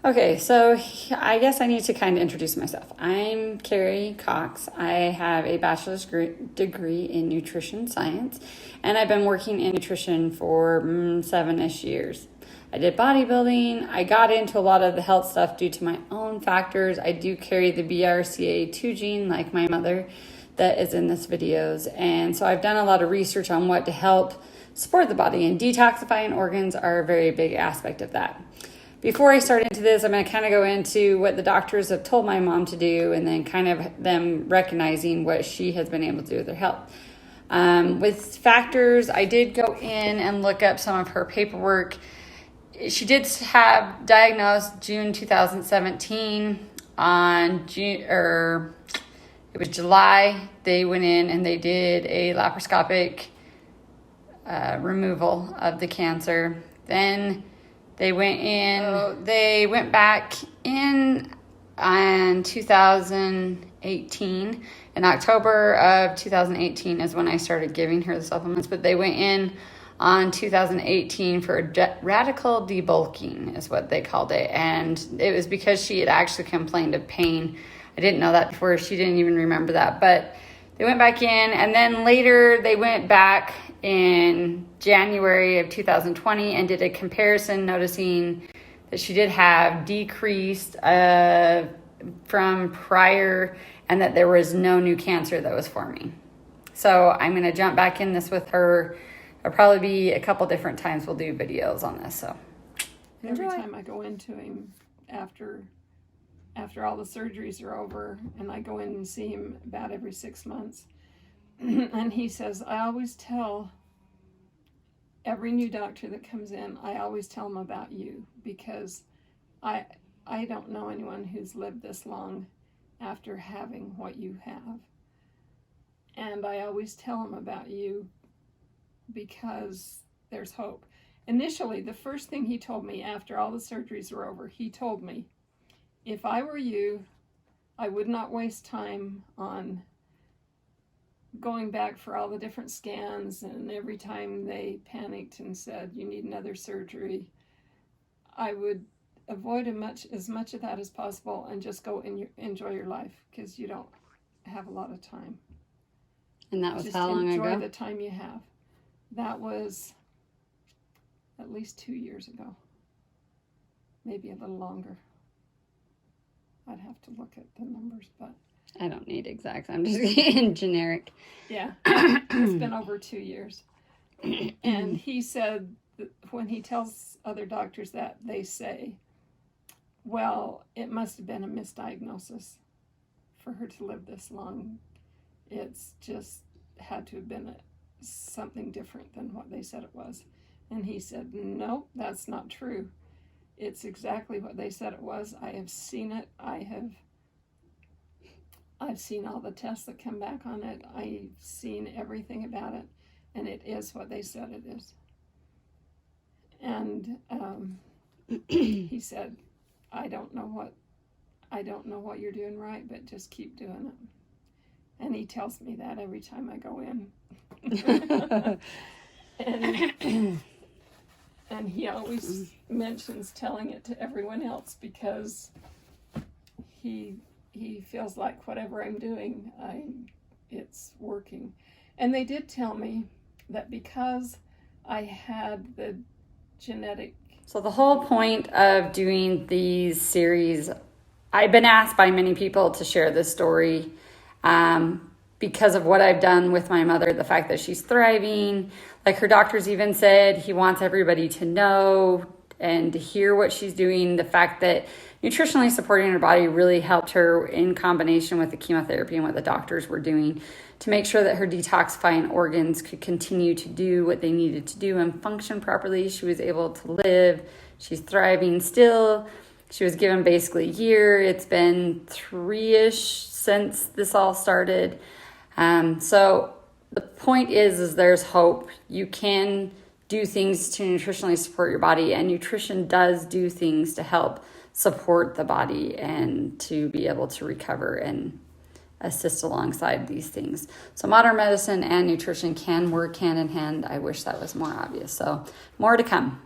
Okay, so I guess I need to kind of introduce myself. I'm Carrie Cox. I have a bachelor's degree in nutrition science, and I've been working in nutrition for 7-ish years. I did bodybuilding. I got into a lot of the health stuff due to my own factors. I do carry the BRCA2 gene like my mother that is in this videos. And so I've done a lot of research on what to help support the body, and detoxifying organs are a very big aspect of that. Before I start into this, I'm going to kind of go into what the doctors have told my mom to do, and then kind of them recognizing what she has been able to do with her health. With factors, I did go in and look up some of her paperwork. She did have diagnosed June 2017 on it was July. They went in and they did a laparoscopic removal of the cancer. Then they went back in on 2018. In October of 2018 is when I started giving her the supplements, but they went in on 2018 for radical debulking is what they called it. And it was because she had actually complained of pain. I didn't know that before. She didn't even remember that, but they went back in, and then later they went back in January of 2020 and did a comparison, noticing that she did have decreased from prior, and that there was no new cancer that was forming. So I'm going to jump back in this with her. It'll probably be a couple different times we'll do videos on this. So every time I go into him after all the surgeries are over, and I go in and see him about every 6 months, and he says, I always tell every new doctor that comes in, I always tell them about you, because I don't know anyone who's lived this long after having what you have. And I always tell them about you because there's hope. Initially, the first thing he told me after all the surgeries were over, he told me, if I were you, I would not waste time on going back for all the different scans, and every time they panicked and said, you need another surgery, I would avoid as much of that as possible and just go and enjoy your life, because you don't have a lot of time. And that was just how long ago? Enjoy the time you have. That was at least 2 years ago. Maybe a little longer. I'd have to look at the numbers, but I don't need exact. I'm just getting generic. Yeah, it's been over 2 years. And he said that when he tells other doctors that, they say, well, it must have been a misdiagnosis for her to live this long. It's just had to have been something different than what they said it was. And he said, no, that's not true. It's exactly what they said it was. I have seen it. I've seen all the tests that come back on it. I've seen everything about it, and it is what they said it is. And he said, I don't know what you're doing right, but just keep doing it. And he tells me that every time I go in. And he always mentions telling it to everyone else, because he feels like whatever I'm doing, it's working. And they did tell me that because I had the genetic... So the whole point of doing these series, I've been asked by many people to share this story because of what I've done with my mother, the fact that she's thriving. Like her doctors even said, he wants everybody to know and to hear what she's doing. The fact that nutritionally supporting her body really helped her in combination with the chemotherapy and what the doctors were doing to make sure that her detoxifying organs could continue to do what they needed to do and function properly. She was able to live. She's thriving still. She was given basically a year. It's been 3-ish since this all started. So the point is there's hope. You can do things to nutritionally support your body, and nutrition does do things to help support the body and to be able to recover and assist alongside these things. So modern medicine and nutrition can work hand in hand. I wish that was more obvious. So more to come.